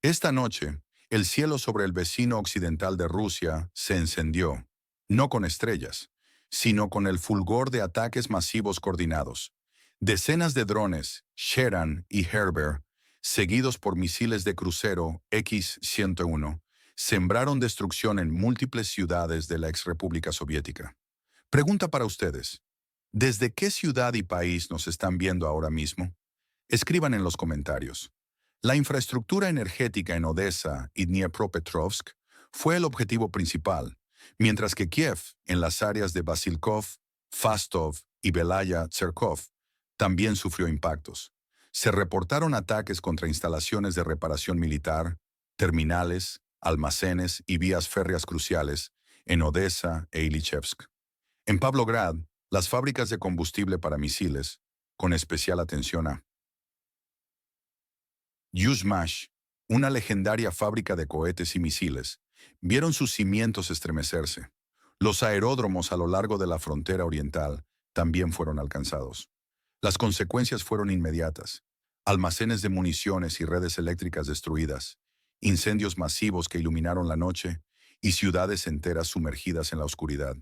Esta noche, el cielo sobre el vecino occidental de Rusia se encendió, no con estrellas, sino con el fulgor de ataques masivos coordinados. Decenas de drones, Sheran y Herber, seguidos por misiles de crucero X-101, sembraron destrucción en múltiples ciudades de la exrepública soviética. Pregunta para ustedes, ¿desde qué ciudad y país nos están viendo ahora mismo? Escriban en los comentarios. La infraestructura energética en Odessa y Dniepropetrovsk fue el objetivo principal, mientras que Kiev, en las áreas de Basilkov, Fastov y Belaya-Tserkov, también sufrió impactos. Se reportaron ataques contra instalaciones de reparación militar, terminales, almacenes y vías férreas cruciales en Odessa e Ilychevsk. En Pavlograd, las fábricas de combustible para misiles, con especial atención a Yuzhmash, una legendaria fábrica de cohetes y misiles, vieron sus cimientos estremecerse. Los aeródromos a lo largo de la frontera oriental también fueron alcanzados. Las consecuencias fueron inmediatas. Almacenes de municiones y redes eléctricas destruidas, incendios masivos que iluminaron la noche y ciudades enteras sumergidas en la oscuridad.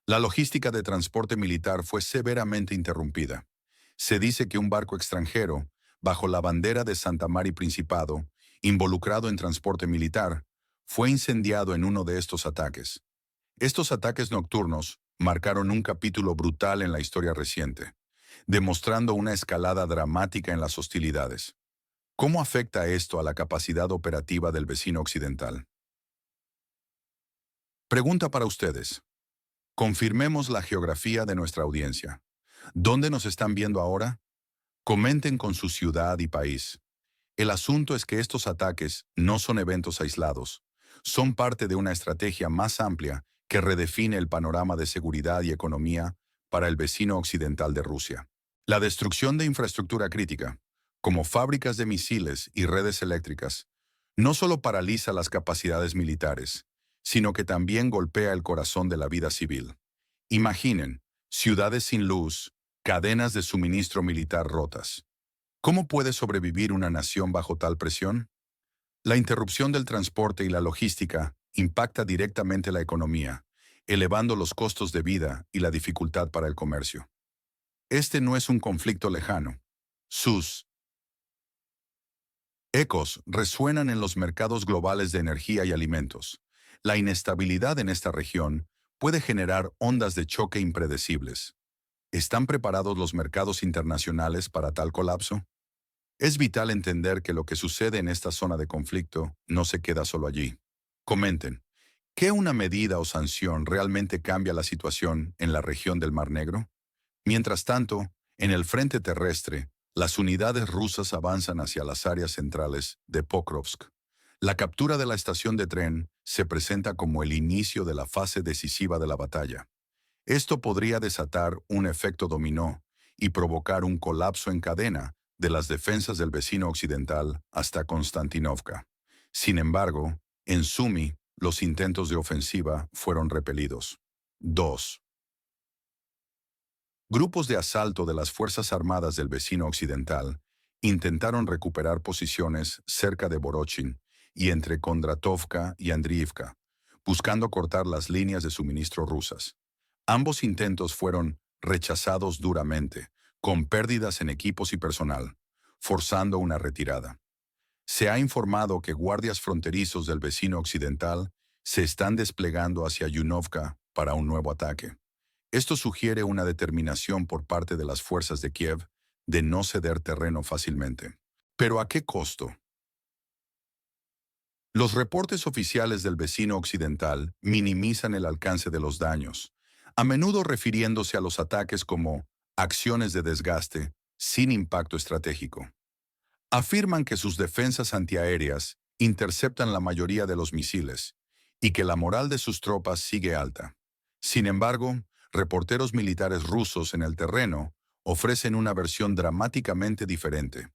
La logística de transporte militar fue severamente interrumpida. Se dice que un barco extranjero, bajo la bandera de Santa Mari Principado, involucrado en transporte militar, fue incendiado en uno de estos ataques. Estos ataques nocturnos marcaron un capítulo brutal en la historia reciente, demostrando una escalada dramática en las hostilidades. ¿Cómo afecta esto a la capacidad operativa del vecino occidental? Pregunta para ustedes. Confirmemos la geografía de nuestra audiencia. ¿Dónde nos están viendo ahora? Comenten con su ciudad y país. El asunto es que estos ataques no son eventos aislados. Son parte de una estrategia más amplia que redefine el panorama de seguridad y economía para el vecino occidental de Rusia. La destrucción de infraestructura crítica, como fábricas de misiles y redes eléctricas, no solo paraliza las capacidades militares, sino que también golpea el corazón de la vida civil. Imaginen, ciudades sin luz, cadenas de suministro militar rotas. ¿Cómo puede sobrevivir una nación bajo tal presión? La interrupción del transporte y la logística impacta directamente la economía, elevando los costos de vida y la dificultad para el comercio. Este no es un conflicto lejano. Sus ecos resuenan en los mercados globales de energía y alimentos. La inestabilidad en esta región puede generar ondas de choque impredecibles. ¿Están preparados los mercados internacionales para tal colapso? Es vital entender que lo que sucede en esta zona de conflicto no se queda solo allí. Comenten, ¿qué una medida o sanción realmente cambia la situación en la región del Mar Negro? Mientras tanto, en el frente terrestre, las unidades rusas avanzan hacia las áreas centrales de Pokrovsk. La captura de la estación de tren se presenta como el inicio de la fase decisiva de la batalla. Esto podría desatar un efecto dominó y provocar un colapso en cadena de las defensas del vecino occidental hasta Konstantinovka. Sin embargo, en Sumy, los intentos de ofensiva fueron repelidos. 2. Grupos de asalto de las Fuerzas Armadas del vecino occidental intentaron recuperar posiciones cerca de Borochin y entre Kondratovka y Andriivka, buscando cortar las líneas de suministro rusas. Ambos intentos fueron rechazados duramente, con pérdidas en equipos y personal, forzando una retirada. Se ha informado que guardias fronterizos del vecino occidental se están desplegando hacia Yunovka para un nuevo ataque. Esto sugiere una determinación por parte de las fuerzas de Kiev de no ceder terreno fácilmente. ¿Pero a qué costo? Los reportes oficiales del vecino occidental minimizan el alcance de los daños, a menudo refiriéndose a los ataques como acciones de desgaste sin impacto estratégico. Afirman que sus defensas antiaéreas interceptan la mayoría de los misiles y que la moral de sus tropas sigue alta. Sin embargo, reporteros militares rusos en el terreno ofrecen una versión dramáticamente diferente.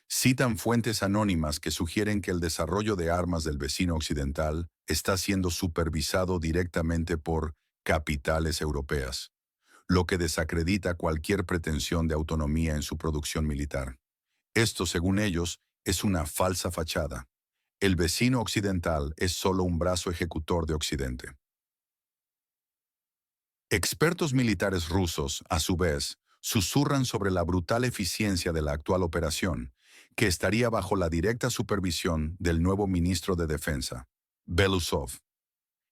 Citan fuentes anónimas que sugieren que el desarrollo de armas del vecino occidental está siendo supervisado directamente por capitales europeas, lo que desacredita cualquier pretensión de autonomía en su producción militar. Esto, según ellos, es una falsa fachada. El vecino occidental es solo un brazo ejecutor de Occidente. Expertos militares rusos, a su vez, susurran sobre la brutal eficiencia de la actual operación, que estaría bajo la directa supervisión del nuevo ministro de Defensa, Belousov.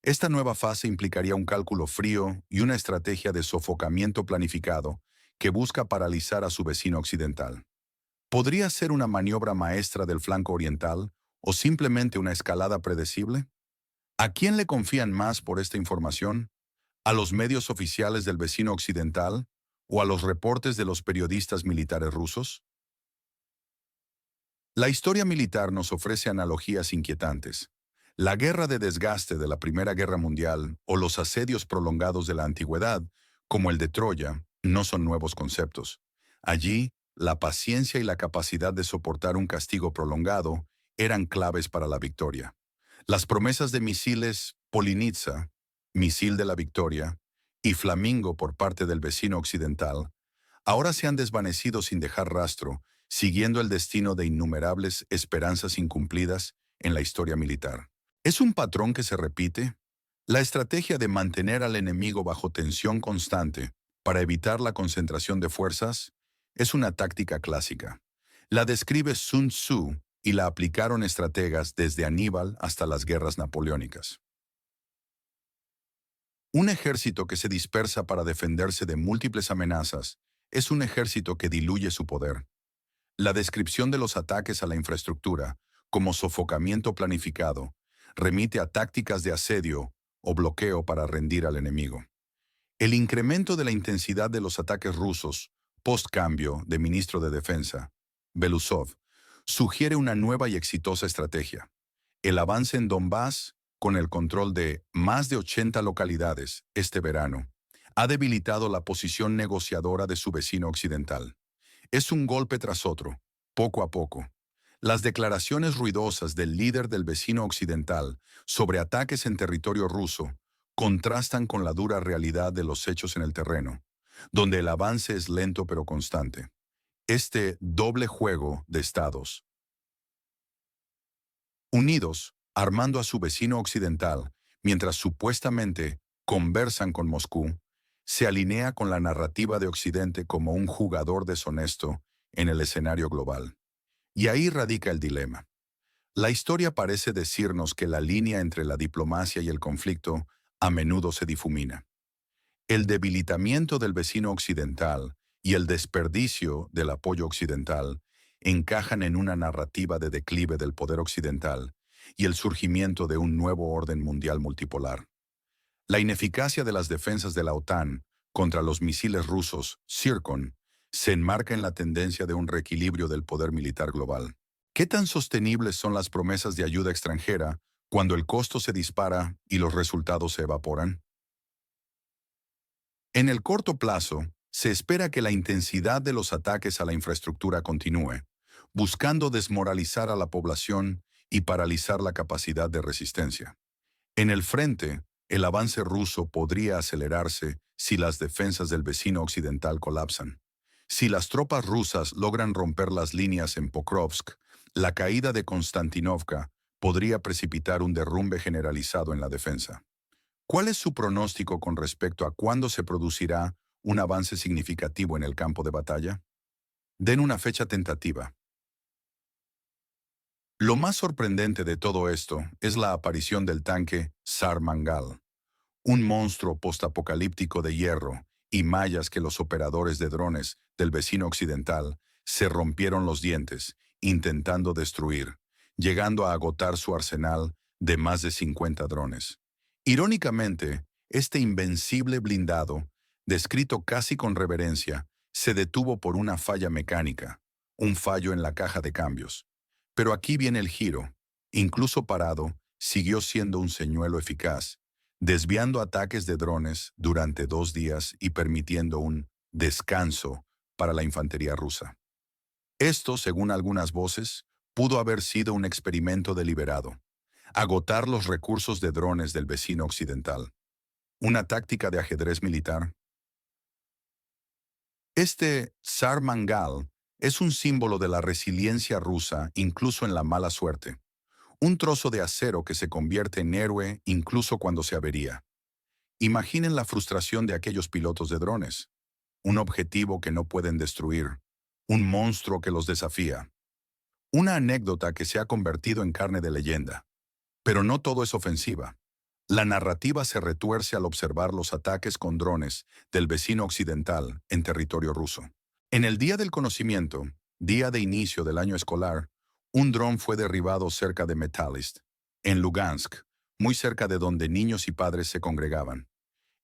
Esta nueva fase implicaría un cálculo frío y una estrategia de sofocamiento planificado que busca paralizar a su vecino occidental. ¿Podría ser una maniobra maestra del flanco oriental o simplemente una escalada predecible? ¿A quién le confían más por esta información? ¿A los medios oficiales del vecino occidental o a los reportes de los periodistas militares rusos? La historia militar nos ofrece analogías inquietantes. La guerra de desgaste de la Primera Guerra Mundial o los asedios prolongados de la antigüedad, como el de Troya, no son nuevos conceptos. Allí, la paciencia y la capacidad de soportar un castigo prolongado eran claves para la victoria. Las promesas de misiles Polinitsa, misil de la victoria, y Flamingo por parte del vecino occidental, ahora se han desvanecido sin dejar rastro, siguiendo el destino de innumerables esperanzas incumplidas en la historia militar. ¿Es un patrón que se repite? La estrategia de mantener al enemigo bajo tensión constante para evitar la concentración de fuerzas es una táctica clásica. La describe Sun Tzu y la aplicaron estrategas desde Aníbal hasta las guerras napoleónicas. Un ejército que se dispersa para defenderse de múltiples amenazas es un ejército que diluye su poder. La descripción de los ataques a la infraestructura, como sofocamiento planificado, remite a tácticas de asedio o bloqueo para rendir al enemigo. El incremento de la intensidad de los ataques rusos, post-cambio de ministro de Defensa, Belousov, sugiere una nueva y exitosa estrategia. El avance en Donbass, con el control de más de 80 localidades este verano, ha debilitado la posición negociadora de su vecino occidental. Es un golpe tras otro, poco a poco. Las declaraciones ruidosas del líder del vecino occidental sobre ataques en territorio ruso contrastan con la dura realidad de los hechos en el terreno, donde el avance es lento pero constante. Este doble juego de estados, unidos, armando a su vecino occidental, mientras supuestamente conversan con Moscú, se alinea con la narrativa de Occidente como un jugador deshonesto en el escenario global. Y ahí radica el dilema. La historia parece decirnos que la línea entre la diplomacia y el conflicto a menudo se difumina. El debilitamiento del vecino occidental y el desperdicio del apoyo occidental encajan en una narrativa de declive del poder occidental y el surgimiento de un nuevo orden mundial multipolar. La ineficacia de las defensas de la OTAN contra los misiles rusos, Zircon, se enmarca en la tendencia de un reequilibrio del poder militar global. ¿Qué tan sostenibles son las promesas de ayuda extranjera cuando el costo se dispara y los resultados se evaporan? En el corto plazo, se espera que la intensidad de los ataques a la infraestructura continúe, buscando desmoralizar a la población y paralizar la capacidad de resistencia. En el frente, el avance ruso podría acelerarse si las defensas del vecino occidental colapsan. Si las tropas rusas logran romper las líneas en Pokrovsk, la caída de Konstantinovka podría precipitar un derrumbe generalizado en la defensa. ¿Cuál es su pronóstico con respecto a cuándo se producirá un avance significativo en el campo de batalla? Den una fecha tentativa. Lo más sorprendente de todo esto es la aparición del tanque Sar-Mangal, un monstruo postapocalíptico de hierro y mallas que los operadores de drones del vecino occidental se rompieron los dientes intentando destruir, llegando a agotar su arsenal de más de 50 drones. Irónicamente, este invencible blindado, descrito casi con reverencia, se detuvo por una falla mecánica, un fallo en la caja de cambios. Pero aquí viene el giro. Incluso parado, siguió siendo un señuelo eficaz, desviando ataques de drones durante 2 días y permitiendo un descanso para la infantería rusa. Esto, según algunas voces, pudo haber sido un experimento deliberado, agotar los recursos de drones del vecino occidental. Una táctica de ajedrez militar. Este Tsar Mangal es un símbolo de la resiliencia rusa incluso en la mala suerte. Un trozo de acero que se convierte en héroe incluso cuando se avería. Imaginen la frustración de aquellos pilotos de drones. Un objetivo que no pueden destruir. Un monstruo que los desafía. Una anécdota que se ha convertido en carne de leyenda. Pero no todo es ofensiva. La narrativa se retuerce al observar los ataques con drones del vecino occidental en territorio ruso. En el Día del Conocimiento, día de inicio del año escolar, un dron fue derribado cerca de Metalist, en Lugansk, muy cerca de donde niños y padres se congregaban.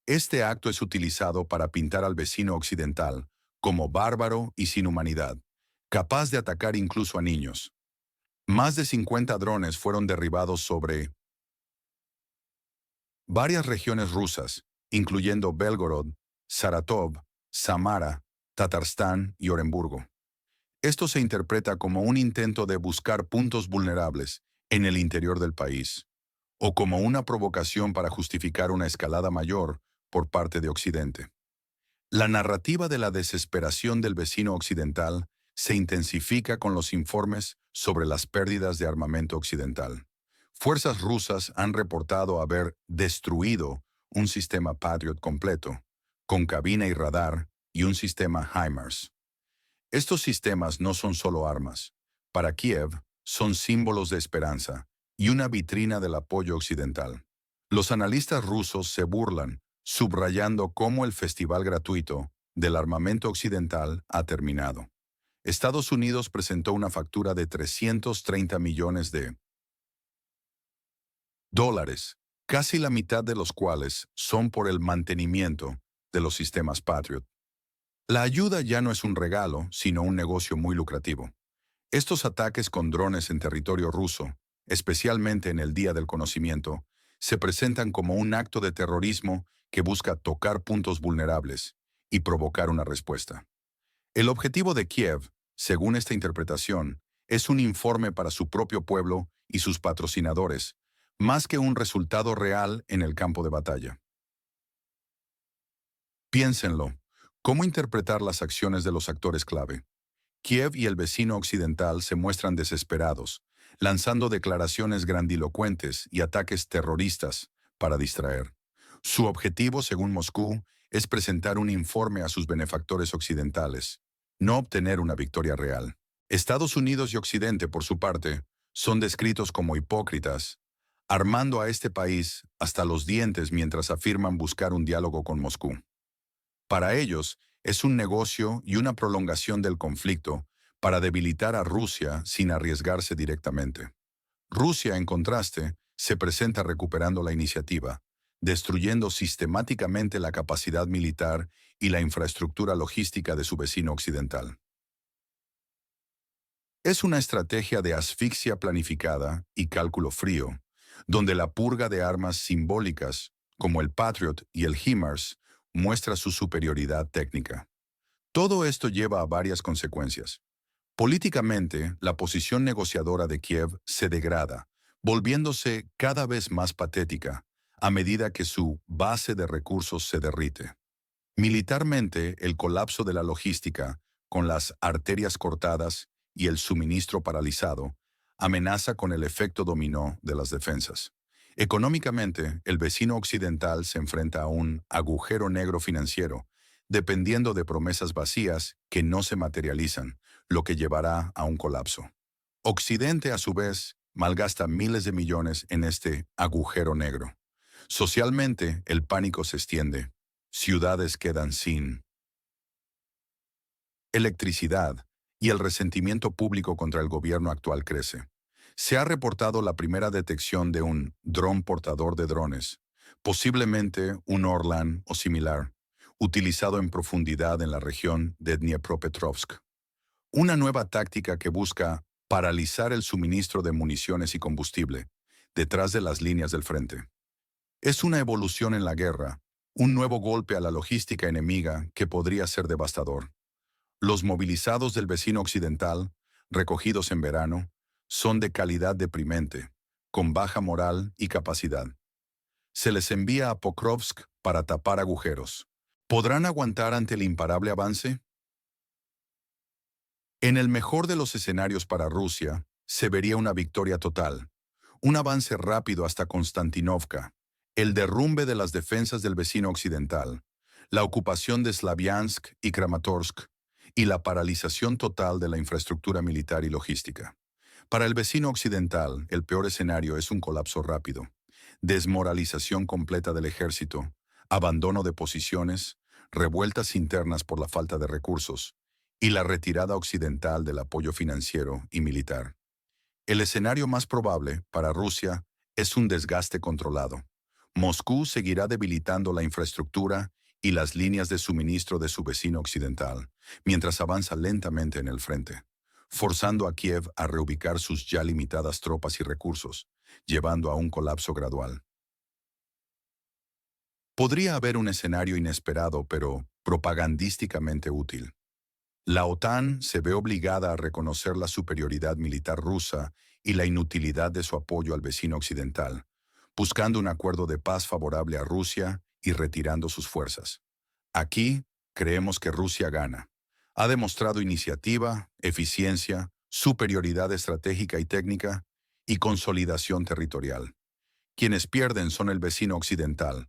Este acto es utilizado para pintar al vecino occidental como bárbaro y sin humanidad, capaz de atacar incluso a niños. Más de 50 drones fueron derribados sobre varias regiones rusas, incluyendo Belgorod, Saratov, Samara, Tatarstán y Oremburgo. Esto se interpreta como un intento de buscar puntos vulnerables en el interior del país, o como una provocación para justificar una escalada mayor por parte de Occidente. La narrativa de la desesperación del vecino occidental se intensifica con los informes sobre las pérdidas de armamento occidental. Fuerzas rusas han reportado haber destruido un sistema Patriot completo, con cabina y radar, y un sistema HIMARS. Estos sistemas no son solo armas. Para Kiev, son símbolos de esperanza y una vitrina del apoyo occidental. Los analistas rusos se burlan, subrayando cómo el festival gratuito del armamento occidental ha terminado. Estados Unidos presentó una factura de 330 millones de dólares, casi la mitad de los cuales son por el mantenimiento de los sistemas Patriot. La ayuda ya no es un regalo, sino un negocio muy lucrativo. Estos ataques con drones en territorio ruso, especialmente en el Día del Conocimiento, se presentan como un acto de terrorismo que busca tocar puntos vulnerables y provocar una respuesta. El objetivo de Kiev, según esta interpretación, es un informe para su propio pueblo y sus patrocinadores, más que un resultado real en el campo de batalla. Piénsenlo. ¿Cómo interpretar las acciones de los actores clave? Kiev y el vecino occidental se muestran desesperados, lanzando declaraciones grandilocuentes y ataques terroristas para distraer. Su objetivo, según Moscú, es presentar un informe a sus benefactores occidentales, no obtener una victoria real. Estados Unidos y Occidente, por su parte, son descritos como hipócritas, armando a este país hasta los dientes mientras afirman buscar un diálogo con Moscú. Para ellos, es un negocio y una prolongación del conflicto para debilitar a Rusia sin arriesgarse directamente. Rusia, en contraste, se presenta recuperando la iniciativa, destruyendo sistemáticamente la capacidad militar y la infraestructura logística de su vecino occidental. Es una estrategia de asfixia planificada y cálculo frío, donde la purga de armas simbólicas, como el Patriot y el HIMARS, muestra su superioridad técnica. Todo esto lleva a varias consecuencias. Políticamente, la posición negociadora de Kiev se degrada, volviéndose cada vez más patética a medida que su base de recursos se derrite. Militarmente, el colapso de la logística, con las arterias cortadas y el suministro paralizado, amenaza con el efecto dominó de las defensas. Económicamente, el vecino occidental se enfrenta a un agujero negro financiero, dependiendo de promesas vacías que no se materializan, lo que llevará a un colapso. Occidente, a su vez, malgasta miles de millones en este agujero negro. Socialmente, el pánico se extiende. Ciudades quedan sin electricidad y el resentimiento público contra el gobierno actual crece. Se ha reportado la primera detección de un dron portador de drones, posiblemente un Orlan o similar, utilizado en profundidad en la región de Dniepropetrovsk. Una nueva táctica que busca paralizar el suministro de municiones y combustible detrás de las líneas del frente. Es una evolución en la guerra, un nuevo golpe a la logística enemiga que podría ser devastador. Los movilizados del vecino occidental, recogidos en verano, son de calidad deprimente, con baja moral y capacidad. Se les envía a Pokrovsk para tapar agujeros. ¿Podrán aguantar ante el imparable avance? En el mejor de los escenarios para Rusia, se vería una victoria total, Un avance rápido hasta Konstantinovka, el derrumbe de las defensas del vecino occidental, la ocupación de Slaviansk y Kramatorsk, y la paralización total de la infraestructura militar y logística. Para el vecino occidental, el peor escenario es un colapso rápido, desmoralización completa del ejército, abandono de posiciones, revueltas internas por la falta de recursos, y la retirada occidental del apoyo financiero y militar. El escenario más probable para Rusia es un desgaste controlado. Moscú seguirá debilitando la infraestructura y las líneas de suministro de su vecino occidental, mientras avanza lentamente en el frente, forzando a Kiev a reubicar sus ya limitadas tropas y recursos, llevando a un colapso gradual. Podría haber un escenario inesperado, pero propagandísticamente útil. La OTAN se ve obligada a reconocer la superioridad militar rusa y la inutilidad de su apoyo al vecino occidental, buscando un acuerdo de paz favorable a Rusia y retirando sus fuerzas. Aquí, creemos que Rusia gana. Ha demostrado iniciativa, eficiencia, superioridad estratégica y técnica, y consolidación territorial. Quienes pierden son el vecino occidental,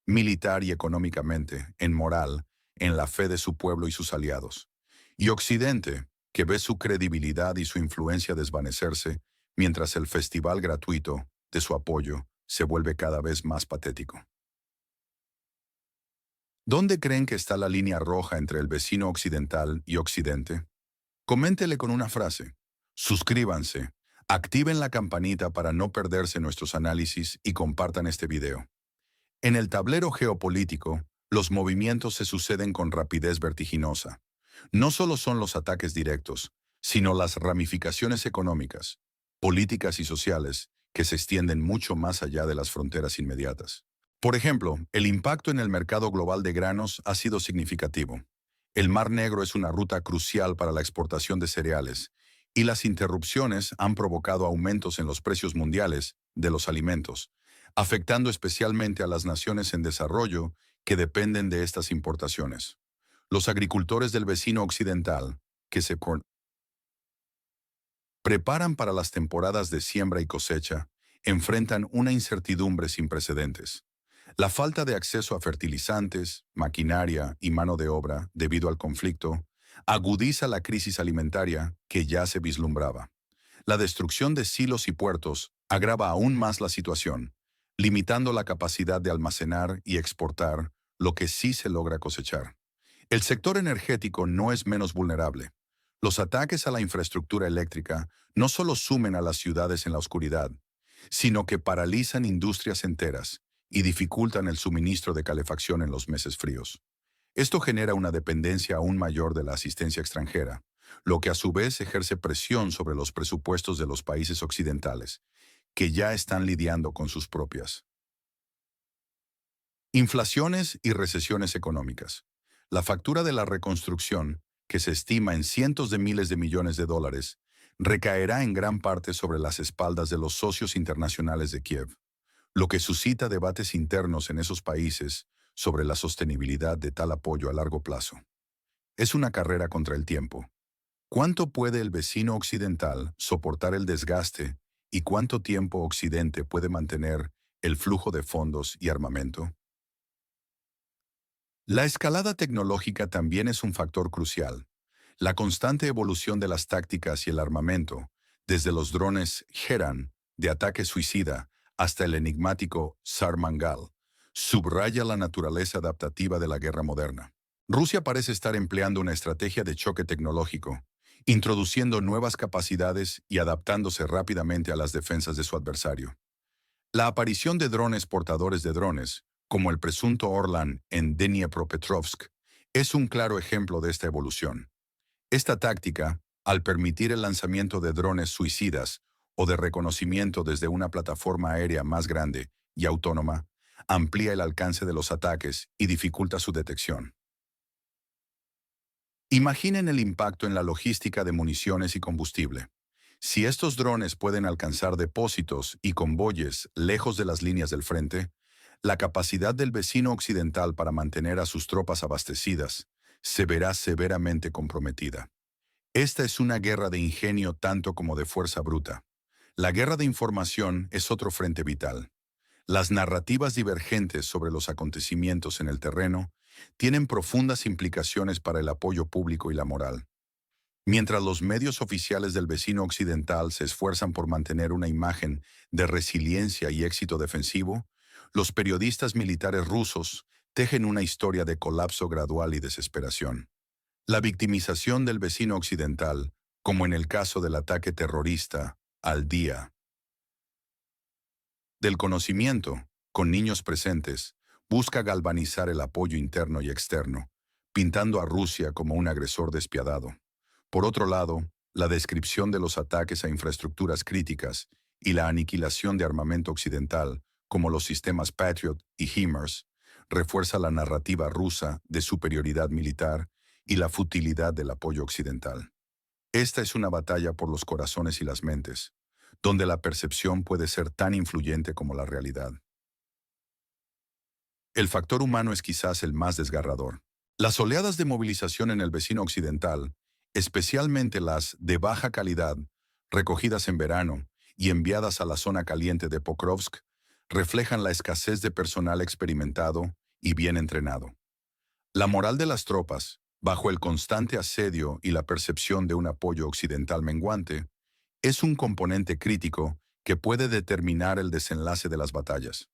militar y económicamente, en moral, en la fe de su pueblo y sus aliados. Y Occidente, que ve su credibilidad y su influencia desvanecerse, mientras el festival gratuito de su apoyo se vuelve cada vez más patético. ¿Dónde creen que está la línea roja entre el vecino occidental y Occidente? Coméntele con una frase. Suscríbanse, activen la campanita para no perderse nuestros análisis y compartan este video. En el tablero geopolítico, los movimientos se suceden con rapidez vertiginosa. No solo son los ataques directos, sino las ramificaciones económicas, políticas y sociales que se extienden mucho más allá de las fronteras inmediatas. Por ejemplo, el impacto en el mercado global de granos ha sido significativo. El Mar Negro es una ruta crucial para la exportación de cereales, y las interrupciones han provocado aumentos en los precios mundiales de los alimentos, afectando especialmente a las naciones en desarrollo que dependen de estas importaciones. Los agricultores del vecino occidental, que se preparan para las temporadas de siembra y cosecha, enfrentan una incertidumbre sin precedentes. La falta de acceso a fertilizantes, maquinaria y mano de obra debido al conflicto agudiza la crisis alimentaria que ya se vislumbraba. La destrucción de silos y puertos agrava aún más la situación, limitando la capacidad de almacenar y exportar lo que sí se logra cosechar. El sector energético no es menos vulnerable. Los ataques a la infraestructura eléctrica no solo sumen a las ciudades en la oscuridad, sino que paralizan industrias enteras y dificultan el suministro de calefacción en los meses fríos. Esto genera una dependencia aún mayor de la asistencia extranjera, lo que a su vez ejerce presión sobre los presupuestos de los países occidentales, que ya están lidiando con sus propias inflaciones y recesiones económicas. La factura de la reconstrucción, que se estima en cientos de miles de millones de dólares, recaerá en gran parte sobre las espaldas de los socios internacionales de Kiev, lo que suscita debates internos en esos países sobre la sostenibilidad de tal apoyo a largo plazo. Es una carrera contra el tiempo. ¿Cuánto puede el vecino occidental soportar el desgaste y cuánto tiempo Occidente puede mantener el flujo de fondos y armamento? La escalada tecnológica también es un factor crucial. La constante evolución de las tácticas y el armamento, desde los drones Geran de ataque suicida hasta el enigmático Sarmangal, subraya la naturaleza adaptativa de la guerra moderna. Rusia parece estar empleando una estrategia de choque tecnológico, introduciendo nuevas capacidades y adaptándose rápidamente a las defensas de su adversario. La aparición de drones portadores de drones, como el presunto Orlan en Dniepropetrovsk, es un claro ejemplo de esta evolución. Esta táctica, al permitir el lanzamiento de drones suicidas o de reconocimiento desde una plataforma aérea más grande y autónoma, amplía el alcance de los ataques y dificulta su detección. Imaginen el impacto en la logística de municiones y combustible. Si estos drones pueden alcanzar depósitos y convoyes lejos de las líneas del frente, la capacidad del vecino occidental para mantener a sus tropas abastecidas se verá severamente comprometida. Esta es una guerra de ingenio tanto como de fuerza bruta. La guerra de información es otro frente vital. Las narrativas divergentes sobre los acontecimientos en el terreno tienen profundas implicaciones para el apoyo público y la moral. Mientras los medios oficiales del vecino occidental se esfuerzan por mantener una imagen de resiliencia y éxito defensivo, los periodistas militares rusos tejen una historia de colapso gradual y desesperación. La victimización del vecino occidental, como en el caso del ataque terrorista al día del conocimiento, con niños presentes, busca galvanizar el apoyo interno y externo, pintando a Rusia como un agresor despiadado. Por otro lado, la descripción de los ataques a infraestructuras críticas y la aniquilación de armamento occidental, como los sistemas Patriot y HIMARS, refuerza la narrativa rusa de superioridad militar y la futilidad del apoyo occidental. Esta es una batalla por los corazones y las mentes, donde la percepción puede ser tan influyente como la realidad. El factor humano es quizás el más desgarrador. Las oleadas de movilización en el vecino occidental, especialmente las de baja calidad, recogidas en verano y enviadas a la zona caliente de Pokrovsk, reflejan la escasez de personal experimentado y bien entrenado. La moral de las tropas, bajo el constante asedio y la percepción de un apoyo occidental menguante, es un componente crítico que puede determinar el desenlace de las batallas.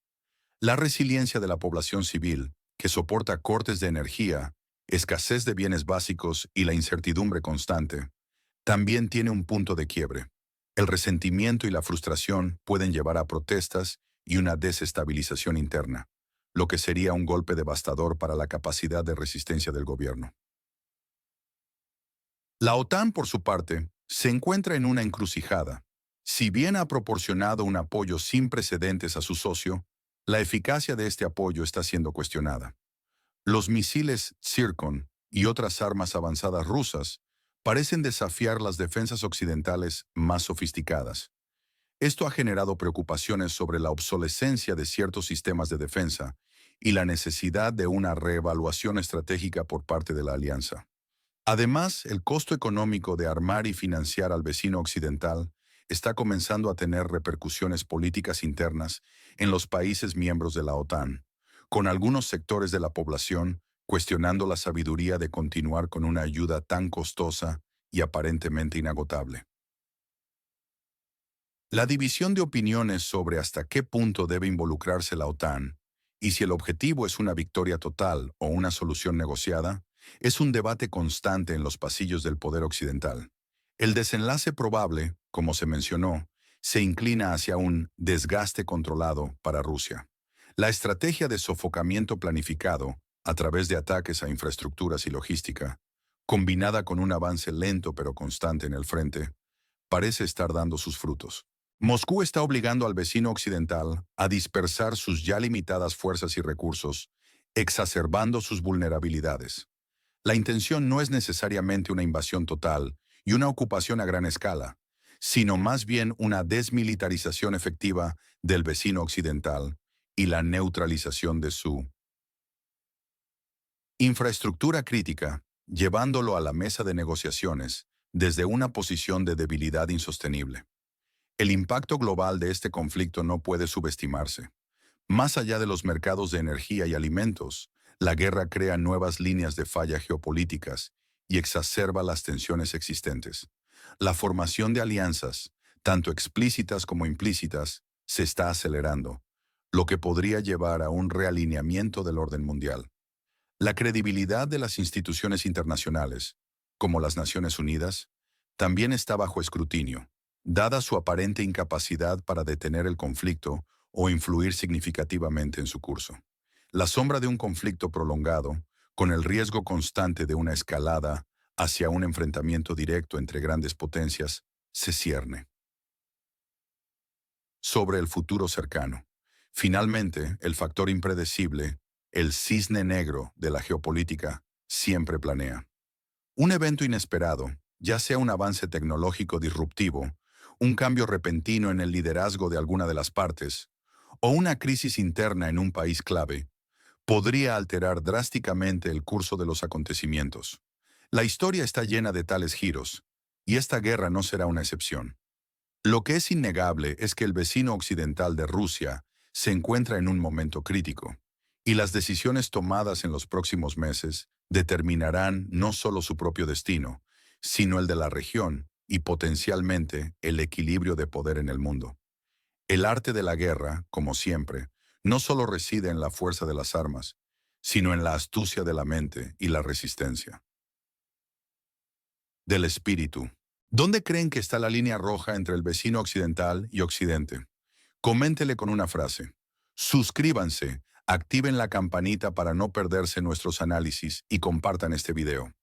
La resiliencia de la población civil, que soporta cortes de energía, escasez de bienes básicos y la incertidumbre constante, también tiene un punto de quiebre. El resentimiento y la frustración pueden llevar a protestas y una desestabilización interna, lo que sería un golpe devastador para la capacidad de resistencia del gobierno. La OTAN, por su parte, se encuentra en una encrucijada. Si bien ha proporcionado un apoyo sin precedentes a su socio, la eficacia de este apoyo está siendo cuestionada. Los misiles Zircon y otras armas avanzadas rusas parecen desafiar las defensas occidentales más sofisticadas. Esto ha generado preocupaciones sobre la obsolescencia de ciertos sistemas de defensa y la necesidad de una reevaluación estratégica por parte de la alianza. Además, el costo económico de armar y financiar al vecino occidental está comenzando a tener repercusiones políticas internas en los países miembros de la OTAN, con algunos sectores de la población cuestionando la sabiduría de continuar con una ayuda tan costosa y aparentemente inagotable. La división de opiniones sobre hasta qué punto debe involucrarse la OTAN y si el objetivo es una victoria total o una solución negociada, es un debate constante en los pasillos del poder occidental. El desenlace probable, como se mencionó, se inclina hacia un desgaste controlado para Rusia. La estrategia de sofocamiento planificado, a través de ataques a infraestructuras y logística, combinada con un avance lento pero constante en el frente, parece estar dando sus frutos. Moscú está obligando al vecino occidental a dispersar sus ya limitadas fuerzas y recursos, exacerbando sus vulnerabilidades. La intención no es necesariamente una invasión total y una ocupación a gran escala, sino más bien una desmilitarización efectiva del vecino occidental y la neutralización de su infraestructura crítica, llevándolo a la mesa de negociaciones desde una posición de debilidad insostenible. El impacto global de este conflicto no puede subestimarse. Más allá de los mercados de energía y alimentos, la guerra crea nuevas líneas de falla geopolíticas y exacerba las tensiones existentes. La formación de alianzas, tanto explícitas como implícitas, se está acelerando, lo que podría llevar a un realineamiento del orden mundial. La credibilidad de las instituciones internacionales, como las Naciones Unidas, también está bajo escrutinio, dada su aparente incapacidad para detener el conflicto o influir significativamente en su curso. La sombra de un conflicto prolongado, con el riesgo constante de una escalada hacia un enfrentamiento directo entre grandes potencias, se cierne. Sobre el futuro cercano. Finalmente, el factor impredecible, el cisne negro de la geopolítica, siempre planea. Un evento inesperado, ya sea un avance tecnológico disruptivo, un cambio repentino en el liderazgo de alguna de las partes, o una crisis interna en un país clave, podría alterar drásticamente el curso de los acontecimientos. La historia está llena de tales giros, y esta guerra no será una excepción. Lo que es innegable es que el vecino occidental de Rusia se encuentra en un momento crítico, y las decisiones tomadas en los próximos meses determinarán no solo su propio destino, sino el de la región y potencialmente el equilibrio de poder en el mundo. El arte de la guerra, como siempre, no solo reside en la fuerza de las armas, sino en la astucia de la mente y la resistencia. Del espíritu. ¿Dónde creen que está la línea roja entre el vecino occidental y Occidente? Coméntele con una frase. Suscríbanse, activen la campanita para no perderse nuestros análisis y compartan este video.